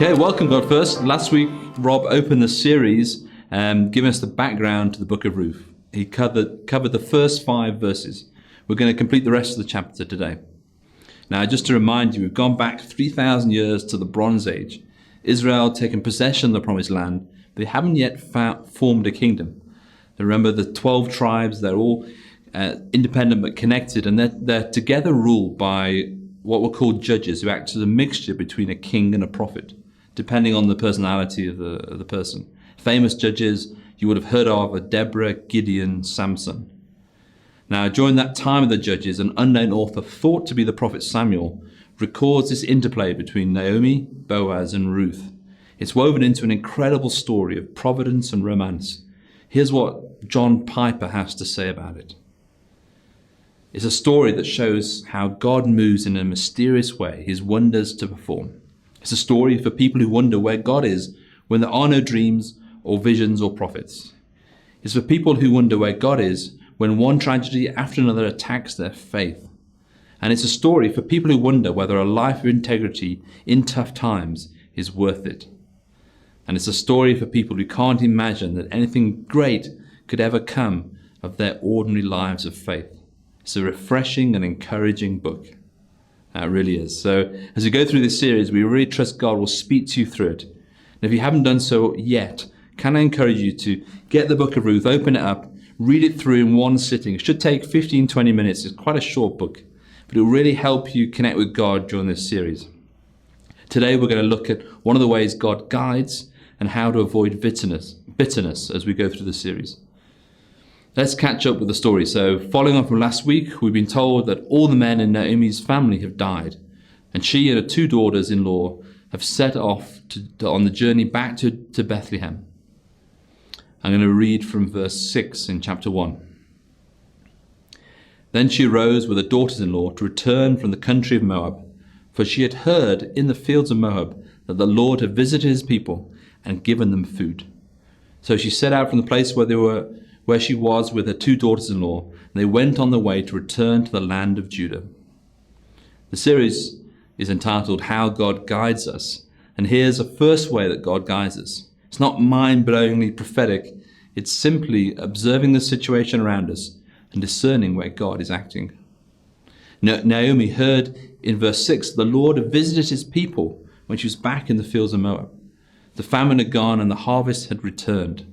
Okay, welcome God First. Last week, Rob opened the series giving us the background to the book of Ruth. He covered the first 5 verses. We're going to complete the rest of the chapter today. Now, just to remind you, we've gone back 3,000 years to the Bronze Age. Israel had taken possession of the Promised Land. They haven't yet formed a kingdom. Remember, the 12 tribes, they're all independent but connected, and they're together ruled by what were called judges, who act as a mixture between a king and a prophet, depending on the personality of the person. Famous judges you would have heard of are Deborah, Gideon, Samson. Now, during that time of the judges, an unknown author thought to be the prophet Samuel records this interplay between Naomi, Boaz, and Ruth. It's woven into an incredible story of providence and romance. Here's what John Piper has to say about it. It's a story that shows how God moves in a mysterious way, his wonders to perform. It's a story for people who wonder where God is when there are no dreams or visions or prophets. It's for people who wonder where God is when one tragedy after another attacks their faith. And it's a story for people who wonder whether a life of integrity in tough times is worth it. And it's a story for people who can't imagine that anything great could ever come of their ordinary lives of faith. It's a refreshing and encouraging book. It really is. So as we go through this series, we really trust God will speak to you through it. And if you haven't done so yet, can I encourage you to get the book of Ruth, open it up, read it through in one sitting. It should take 15-20 minutes. It's quite a short book, but it will really help you connect with God during this series. Today we're going to look at one of the ways God guides and how to avoid bitterness as we go through the series. Let's catch up with the story. So following on from last week, we've been told that all the men in Naomi's family have died, and she and her 2 daughters-in-law have set off on the journey back to Bethlehem. I'm going to read from verse 6 in chapter 1. Then she arose with her daughters-in-law to return from the country of Moab, for she had heard in the fields of Moab that the Lord had visited his people and given them food. So she set out from the place where she was with her 2 daughters-in-law, and they went on their way to return to the land of Judah. The series is entitled How God Guides Us, and here's the first way that God guides us. It's not mind-blowingly prophetic, it's simply observing the situation around us and discerning where God is acting. Naomi heard in verse 6, the Lord had visited his people when she was back in the fields of Moab. The famine had gone and the harvest had returned.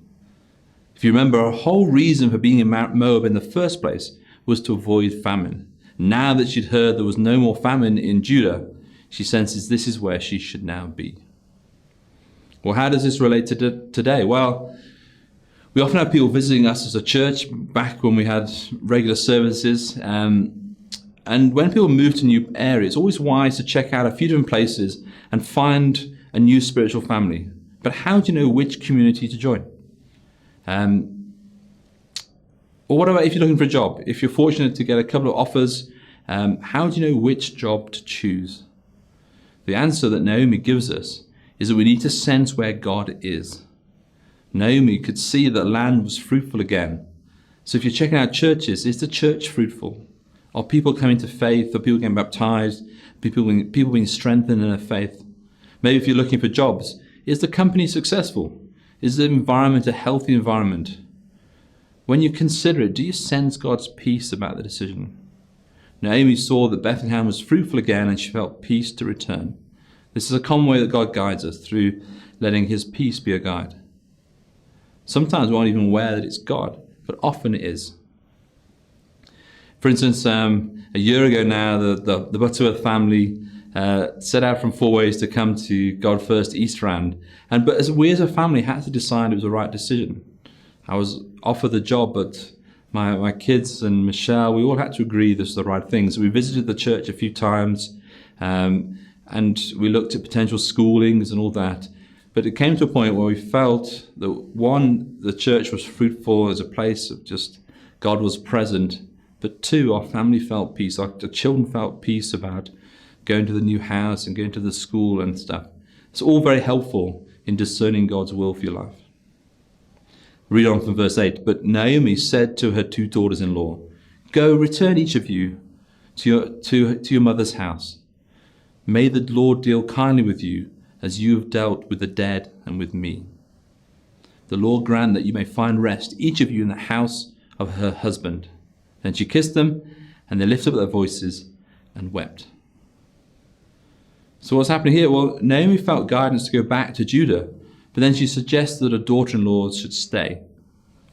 If you remember, her whole reason for being in Moab in the first place was to avoid famine. Now that she'd heard there was no more famine in Judah, she senses this is where she should now be. Well, how does this relate to today? Well, we often have people visiting us as a church back when we had regular services. And when people move to new areas, it's always wise to check out a few different places and find a new spiritual family. But how do you know which community to join? Or what about if you're looking for a job? If you're fortunate to get a couple of offers, how do you know which job to choose? The answer that Naomi gives us is that we need to sense where God is. Naomi could see that land was fruitful again. So if you're checking out churches, is the church fruitful? Are people coming to faith? Are people getting baptized? People being strengthened in their faith? Maybe if you're looking for jobs, is the company successful? Is the environment a healthy environment? When you consider it, do you sense God's peace about the decision? Naomi saw that Bethlehem was fruitful again and she felt peace to return. This is a common way that God guides us, through letting his peace be a guide. Sometimes we aren't even aware that it's God, but often it is. For instance, a year ago now, the Butterworth family set out from Four Ways to come to God First East Rand. But we as a family had to decide it was the right decision. I was offered the job, but my kids and Michelle, we all had to agree this was the right thing. So we visited the church a few times, and we looked at potential schoolings and all that. But it came to a point where we felt that, one, the church was fruitful as a place of just God was present. But 2, our family felt peace. Our children felt peace about going to the new house and going to the school and stuff. It's all very helpful in discerning God's will for your life. Read on from verse 8. But Naomi said to her 2 daughters-in-law, "Go, return each of you to your mother's house. May the Lord deal kindly with you as you have dealt with the dead and with me. The Lord grant that you may find rest, each of you in the house of her husband." Then she kissed them, and they lifted up their voices and wept. So what's happening here? Well, Naomi felt guidance to go back to Judah, but then she suggests that her daughter-in-law should stay.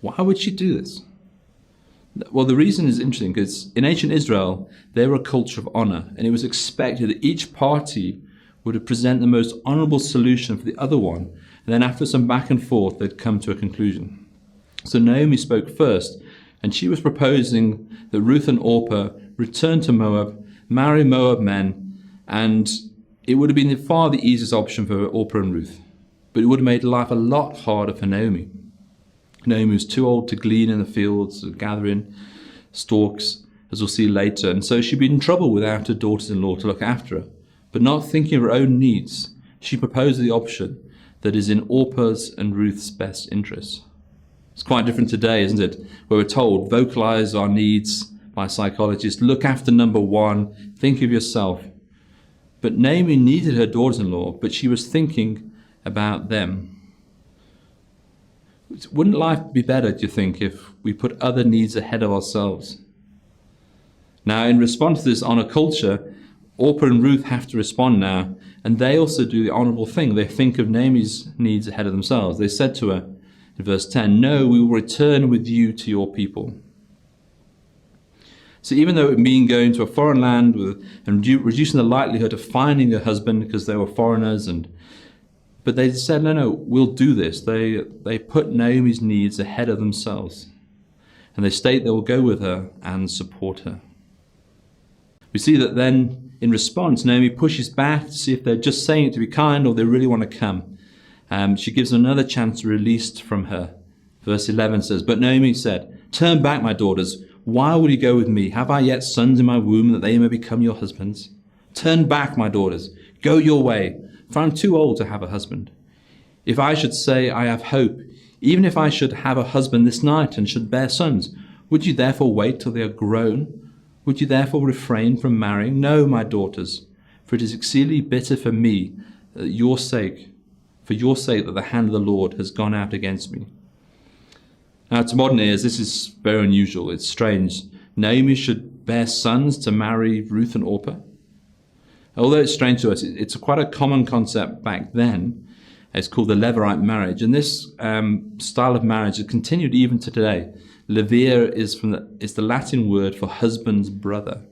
Why would she do this? Well, the reason is interesting because in ancient Israel, they were a culture of honor, and it was expected that each party would present the most honorable solution for the other one, and then after some back and forth, they'd come to a conclusion. So Naomi spoke first, and she was proposing that Ruth and Orpah return to Moab, marry Moab men, and it would have been far the easiest option for Orpah and Ruth, but it would have made life a lot harder for Naomi. Naomi was too old to glean in the fields, gathering stalks, as we'll see later, and so she'd be in trouble without her daughters-in-law to look after her. But not thinking of her own needs, she proposed the option that is in Orpah's and Ruth's best interests. It's quite different today, isn't it? Where we're told, vocalize our needs by psychologists, look after number one, think of yourself. But Naomi needed her daughters-in-law, but she was thinking about them. Wouldn't life be better, do you think, if we put other needs ahead of ourselves? Now, in response to this honor culture, Orpah and Ruth have to respond now, and they also do the honorable thing. They think of Naomi's needs ahead of themselves. They said to her in verse 10, "No, we will return with you to your people." So even though it meant going to a foreign land and reducing the likelihood of finding a husband because they were foreigners, but they said, no, we'll do this. They put Naomi's needs ahead of themselves. And they state they will go with her and support her. We see that then, in response, Naomi pushes back to see if they're just saying it to be kind or they really want to come. She gives them another chance to release from her. Verse 11 says, "But Naomi said, 'Turn back, my daughters. Why will you go with me? Have I yet sons in my womb that they may become your husbands? Turn back, my daughters. Go your way, for I'm too old to have a husband. If I should say I have hope, even if I should have a husband this night and should bear sons, would you therefore wait till they are grown? Would you therefore refrain from marrying? No, my daughters, for it is exceedingly bitter for me for your sake that the hand of the Lord has gone out against me.'" Now, to modern ears, this is very unusual. It's strange. Naomi should bear sons to marry Ruth and Orpah. Although it's strange to us, it's quite a common concept back then. It's called the Levirate marriage. And this style of marriage has continued even to today. Levir is the Latin word for husband's brother.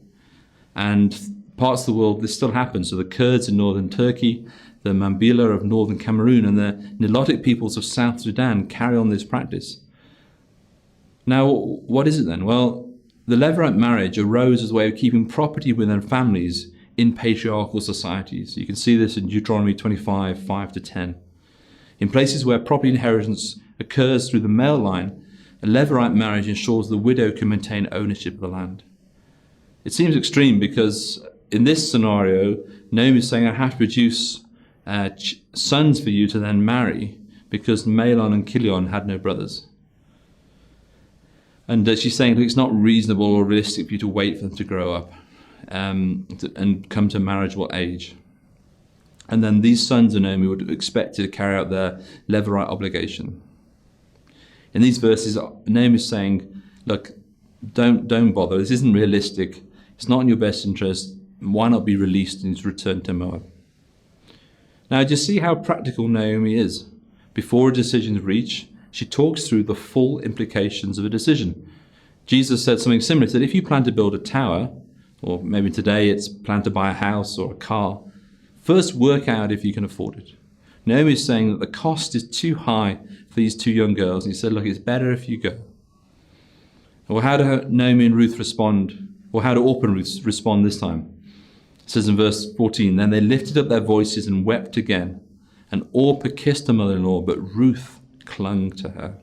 And parts of the world, this still happens. So the Kurds in northern Turkey, the Mambila of northern Cameroon, and the Nilotic peoples of South Sudan carry on this practice. Now, what is it then? Well, the Levirate marriage arose as a way of keeping property within families in patriarchal societies. You can see this in Deuteronomy 25, 5-10. In places where property inheritance occurs through the male line, a Levirate marriage ensures the widow can maintain ownership of the land. It seems extreme because in this scenario, Naomi is saying, I have to produce sons for you to then marry because Mahlon and Chilion had no brothers. And she's saying it's not reasonable or realistic for you to wait for them to grow up and come to marriageable age. And then these sons of Naomi would be expected to carry out their Levirate obligation. In these verses, Naomi is saying, look, don't bother. This isn't realistic. It's not in your best interest. Why not be released and return to Moab? Now, do you see how practical Naomi is? Before a decision is reached, she talks through the full implications of a decision. Jesus said something similar. He said, if you plan to build a tower, or maybe today it's plan to buy a house or a car, first work out if you can afford it. Naomi is saying that the cost is too high for these two young girls. And he said, look, it's better if you go. Well, how do Naomi and Ruth respond? Or how do Orpah and Ruth respond this time? It says in verse 14, then they lifted up their voices and wept again. And Orpah kissed her mother-in-law, but Ruth clung to her.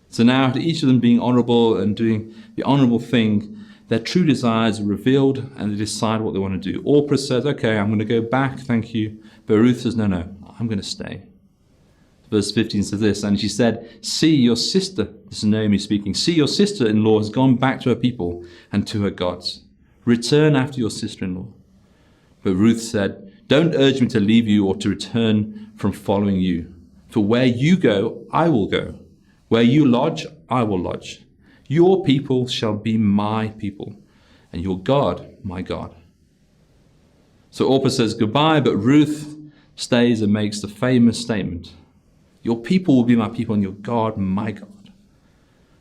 So now, after each of them being honorable and doing the honorable thing, their true desires are revealed and they decide what they want to do. Orpah says, okay, I'm going to go back, thank you. But Ruth says, no, I'm going to stay. Verse 15 says this, and she said, see your sister, this is Naomi speaking, see your sister-in-law has gone back to her people and to her gods. Return after your sister-in-law. But Ruth said, Don't urge me to leave you or to return from following you. For where you go, I will go. Where you lodge, I will lodge. Your people shall be my people, and your God, my God." So Orpah says goodbye, but Ruth stays and makes the famous statement, "Your people will be my people, and your God, my God."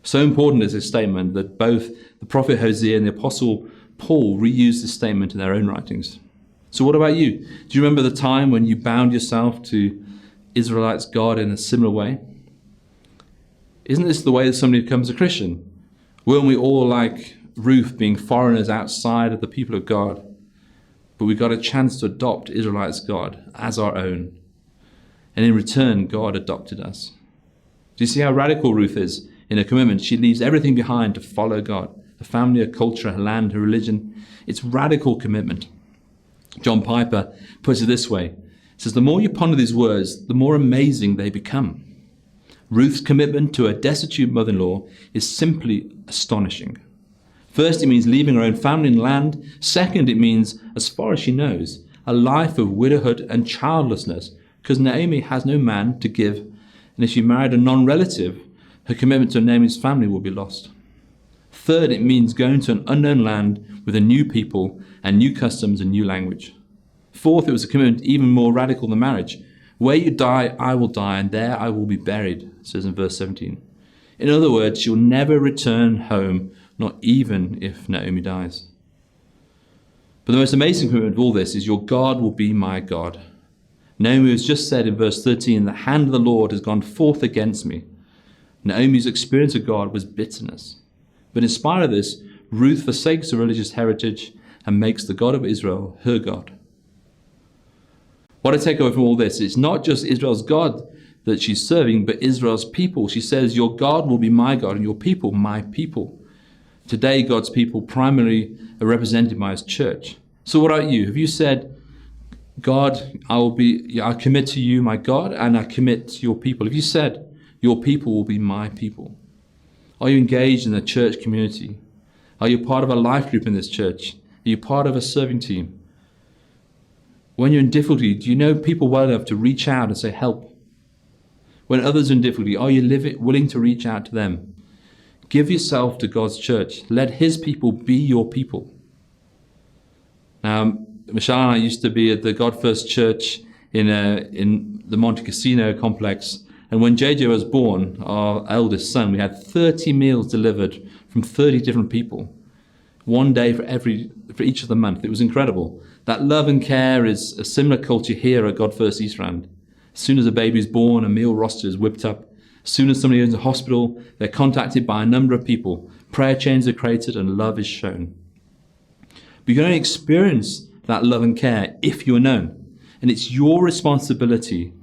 So important is this statement that both the prophet Hosea and the apostle Paul reused this statement in their own writings. So what about you? Do you remember the time when you bound yourself to Israelites' God in a similar way? Isn't this the way that somebody becomes a Christian? Weren't we all like Ruth, being foreigners outside of the people of God? But we got a chance to adopt Israelites' God as our own. And in return, God adopted us. Do you see how radical Ruth is in her commitment? She leaves everything behind to follow God. Her family, her culture, her land, her religion. It's radical commitment. John Piper puts it this way. He says, "The more you ponder these words, the more amazing they become." Ruth's commitment to her destitute mother-in-law is simply astonishing. First, it means leaving her own family and land. Second, it means, as far as she knows, a life of widowhood and childlessness, because Naomi has no man to give, and if she married a non-relative, her commitment to Naomi's family will be lost. Third, it means going to an unknown land with a new people and new customs and new language. Fourth, it was a commitment even more radical than marriage. "Where you die, I will die, and there I will be buried," it says in verse 17. In other words, she'll never return home, not even if Naomi dies. But the most amazing commitment of all this is, "Your God will be my God." Naomi has just said in verse 13, "The hand of the Lord has gone forth against me." Naomi's experience of God was bitterness. But in spite of this, Ruth forsakes her religious heritage and makes the God of Israel her God. What I take away from all this, it's not just Israel's God that she's serving, but Israel's people. She says, "Your God will be my God, and your people my people." Today, God's people primarily are represented by his church. So what about you? Have you said, "God, I commit to you, my God, and I commit to your people"? Have you said, "Your people will be my people"? Are you engaged in a church community? Are you part of a life group in this church? Are you part of a serving team? When you're in difficulty, do you know people well enough to reach out and say, "Help"? When others are in difficulty, are you willing to reach out to them? Give yourself to God's church. Let his people be your people. Now, Michelle and I used to be at the God First Church in the Monte Cassino complex. And when JJ was born, our eldest son, we had 30 meals delivered from 30 different people. One day for each of the month. It was incredible. That love and care is a similar culture here at God First East Rand. As soon as a baby is born, a meal roster is whipped up. As soon as somebody is in the hospital, they're contacted by a number of people. Prayer chains are created and love is shown. But you can only experience that love and care if you're known. And it's your responsibility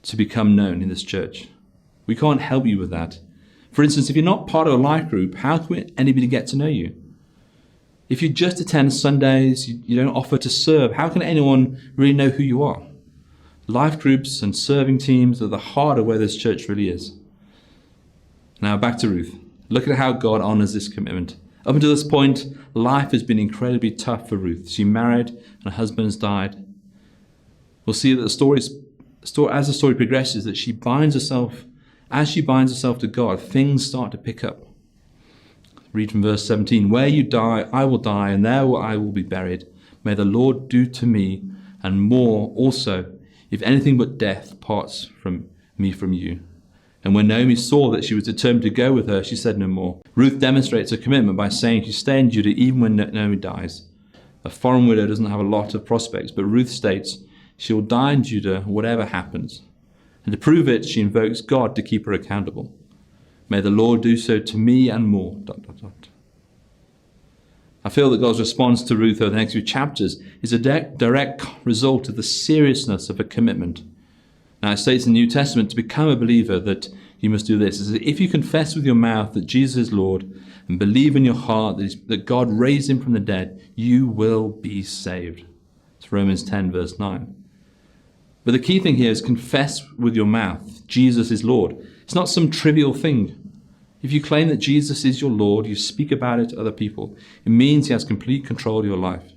to become known in this church. We can't help you with that. For instance, if you're not part of a life group, how can anybody get to know you? If you just attend Sundays, you don't offer to serve, how can anyone really know who you are? Life groups and serving teams are the heart of where this church really is. Now back to Ruth. Look at how God honors this commitment. Up until this point, life has been incredibly tough for Ruth. She married and her husband has died. We'll see that as the story progresses, that as she binds herself to God, things start to pick up. Read from verse 17. "Where you die, I will die, and there I will be buried. May the Lord do to me, and more also, if anything but death parts from you." And when Naomi saw that she was determined to go with her, she said no more. Ruth demonstrates her commitment by saying she'll stay in Judah even when Naomi dies. A foreign widow doesn't have a lot of prospects, but Ruth states she'll die in Judah whatever happens. And to prove it, she invokes God to keep her accountable. "May the Lord do so to me and more." I feel that God's response to Ruth over the next few chapters is a direct result of the seriousness of her commitment. Now it states in the New Testament to become a believer that you must do this. It says, if you confess with your mouth that Jesus is Lord and believe in your heart that God raised him from the dead, you will be saved. It's Romans 10 verse 9. But the key thing here is confess with your mouth Jesus is Lord. It's not some trivial thing. If you claim that Jesus is your Lord, you speak about it to other people. It means he has complete control of your life.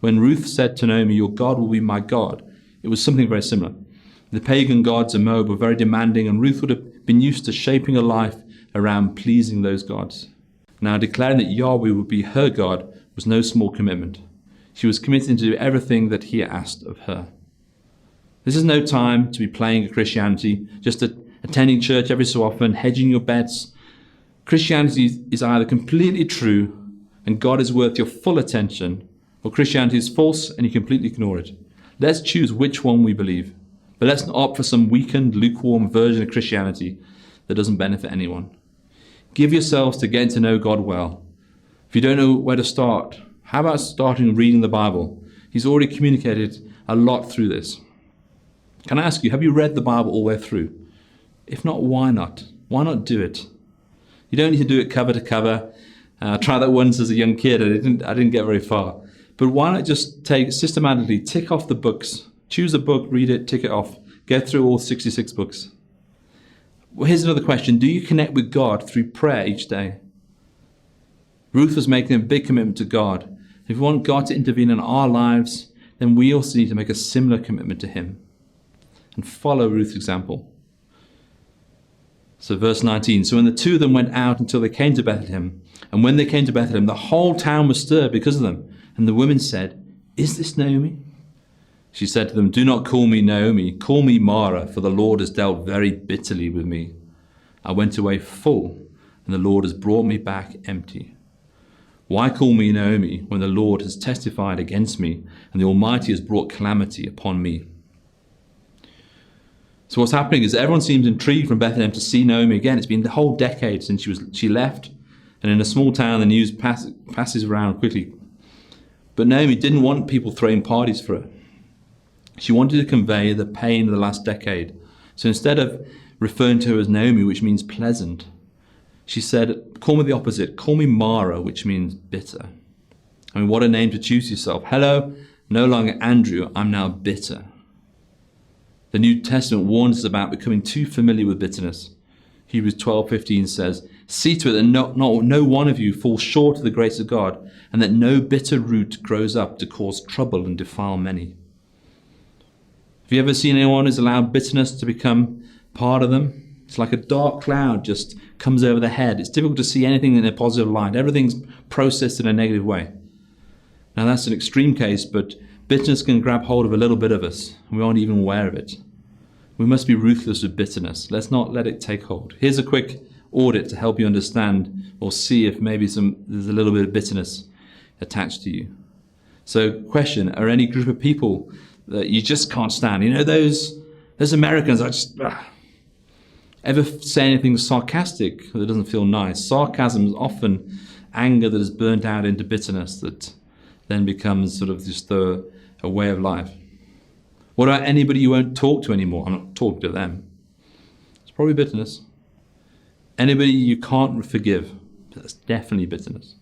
When Ruth said to Naomi, "Your God will be my God," it was something very similar. The pagan gods of Moab were very demanding, and Ruth would have been used to shaping her life around pleasing those gods. Now, declaring that Yahweh would be her God was no small commitment. She was committed to do everything that he asked of her. This is no time to be playing at Christianity, just attending church every so often, hedging your bets. Christianity is either completely true and God is worth your full attention, or Christianity is false and you completely ignore it. Let's choose which one we believe. But let's not opt for some weakened, lukewarm version of Christianity that doesn't benefit anyone. Give yourselves to getting to know God well. If you don't know where to start, how about starting reading the Bible? He's already communicated a lot through this. Can I ask you, have you read the Bible all the way through? If not, why not? Why not do it? You don't need to do it cover to cover. I tried that once as a young kid and I didn't get very far. But why not just systematically tick off the books? Choose a book, read it, tick it off. Get through all 66 books. Well, here's another question. Do you connect with God through prayer each day? Ruth was making a big commitment to God. If we want God to intervene in our lives, then we also need to make a similar commitment to him and follow Ruth's example. So verse 19, so when the two of them went out until they came to Bethlehem, and when they came to Bethlehem, the whole town was stirred because of them. And the women said, "Is this Naomi?" She said to them, "Do not call me Naomi, call me Mara, for the Lord has dealt very bitterly with me. I went away full, and the Lord has brought me back empty. Why call me Naomi when the Lord has testified against me, and the Almighty has brought calamity upon me?" So what's happening is everyone seems intrigued from Bethlehem to see Naomi again. It's been the whole decade since she left, and in a small town the news passes around quickly. But Naomi didn't want people throwing parties for her. She wanted to convey the pain of the last decade. So instead of referring to her as Naomi, which means pleasant, she said, call me the opposite. Call me Mara, which means bitter. I mean, what a name to choose yourself. Hello, no longer Andrew, I'm now bitter. The New Testament warns us about becoming too familiar with bitterness. Hebrews 12:15 says, "See to it that no one of you falls short of the grace of God, and that no bitter root grows up to cause trouble and defile many." Have you ever seen anyone who's allowed bitterness to become part of them? It's like a dark cloud just comes over their head. It's difficult to see anything in a positive light. Everything's processed in a negative way. Now that's an extreme case, but bitterness can grab hold of a little bit of us, and we aren't even aware of it. We must be ruthless with bitterness. Let's not let it take hold. Here's a quick audit to help you understand or see if maybe there's a little bit of bitterness attached to you. So question, are any group of people that you just can't stand? You know, those Americans are just... Ever say anything sarcastic that doesn't feel nice? Sarcasm is often anger that is burnt out into bitterness that then becomes sort of just a way of life. What about anybody you won't talk to anymore? I'm not talking to them. It's probably bitterness. Anybody you can't forgive? That's definitely bitterness.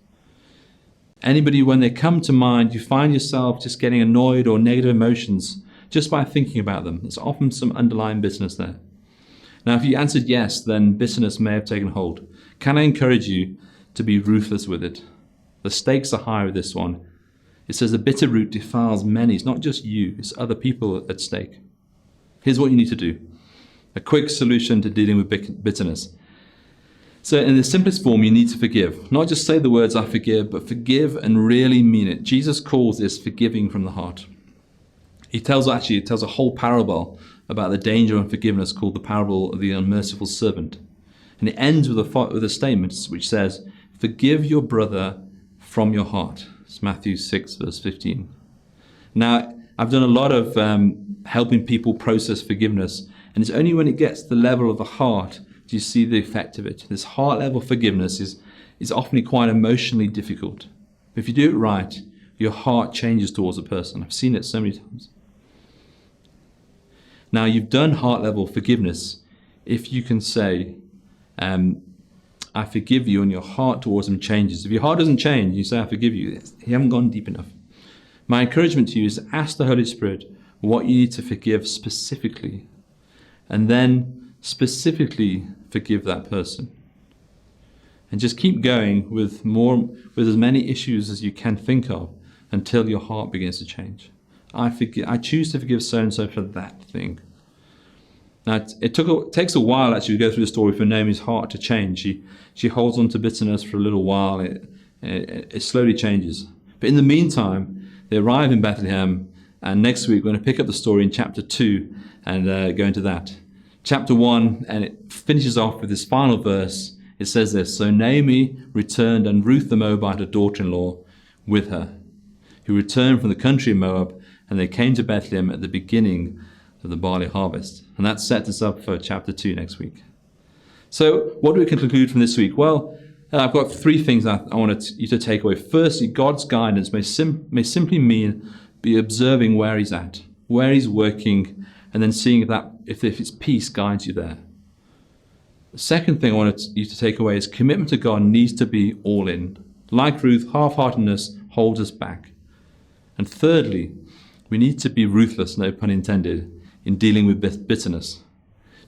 Anybody, when they come to mind, you find yourself just getting annoyed or negative emotions just by thinking about them. There's often some underlying bitterness there. Now, if you answered yes, then bitterness may have taken hold. Can I encourage you to be ruthless with it? The stakes are high with this one. It says the bitter root defiles many. It's not just you, it's other people at stake. Here's what you need to do. A quick solution to dealing with bitterness. So in the simplest form, you need to forgive. Not just say the words, I forgive, but forgive and really mean it. Jesus calls this forgiving from the heart. He tells a whole parable about the danger of unforgiveness called the parable of the unmerciful servant. And it ends with a statement which says, forgive your brother from your heart. It's Matthew 6, verse 15. Now, I've done a lot of helping people process forgiveness, and it's only when it gets to the level of the heart do you see the effect of it. This heart level forgiveness is often quite emotionally difficult. But if you do it right, your heart changes towards a person. I've seen it so many times. Now, you've done heart level forgiveness if you can say, I forgive you, and your heart towards them changes. If your heart doesn't change, you say, I forgive you, you haven't gone deep enough. My encouragement to you is to ask the Holy Spirit what you need to forgive specifically, and then specifically forgive that person. And just keep going with as many issues as you can think of until your heart begins to change. I choose to forgive so-and-so for that thing. Now, it takes a while actually to go through the story for Naomi's heart to change. She holds on to bitterness for a little while. It slowly changes. But in the meantime, they arrive in Bethlehem, and next week we're going to pick up the story in chapter 2 and go into that. Chapter 1, and it finishes off with this final verse. It says this: "So Naomi returned, and Ruth the Moabite, her daughter-in-law, with her, who returned from the country of Moab, and they came to Bethlehem at the beginning of the barley harvest." And that sets us up for chapter 2 next week. So what do we conclude from this week? Well, I've got 3 things I want you to take away. Firstly, God's guidance may simply mean be observing where he's at, where he's working, and then seeing if his peace guides you there. The second thing I want you to take away is commitment to God needs to be all in. Like Ruth, half-heartedness holds us back. And thirdly, we need to be ruthless, no pun intended, in dealing with bitterness.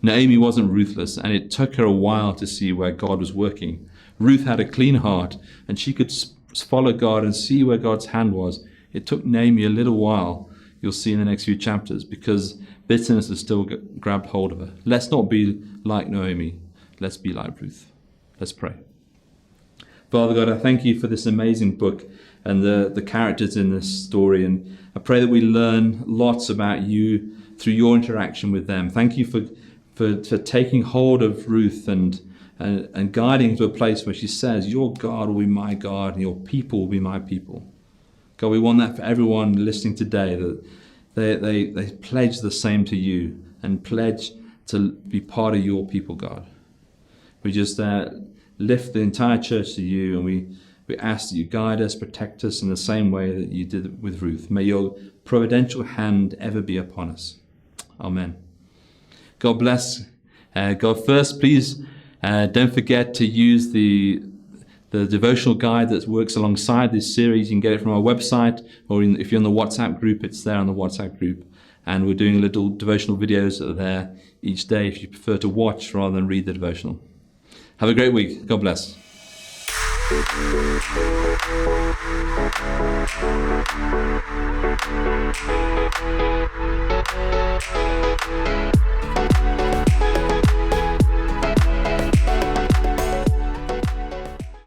Naomi wasn't ruthless, and it took her a while to see where God was working. Ruth had a clean heart, and she could follow God and see where God's hand was. It took Naomi a little while, you'll see in the next few chapters, because bitterness has still grabbed hold of her. Let's not be like Naomi. Let's be like Ruth. Let's pray. Father God, I thank you for this amazing book and the characters in this story, and I pray that we learn lots about you through your interaction with them. Thank you for taking hold of Ruth and guiding her to a place where she says, your God will be my God and your people will be my people. God, we want that for everyone listening today, that they pledge the same to you and pledge to be part of your people, God. We just lift the entire church to you, and we ask that you guide us, protect us in the same way that you did with Ruth. May your providential hand ever be upon us. Amen. God bless. God first, please don't forget to use the devotional guide that works alongside this series. You can get it from our website, or if you're on the WhatsApp group, it's there on the WhatsApp group. And we're doing little devotional videos that are there each day if you prefer to watch rather than read the devotional. Have a great week. God bless.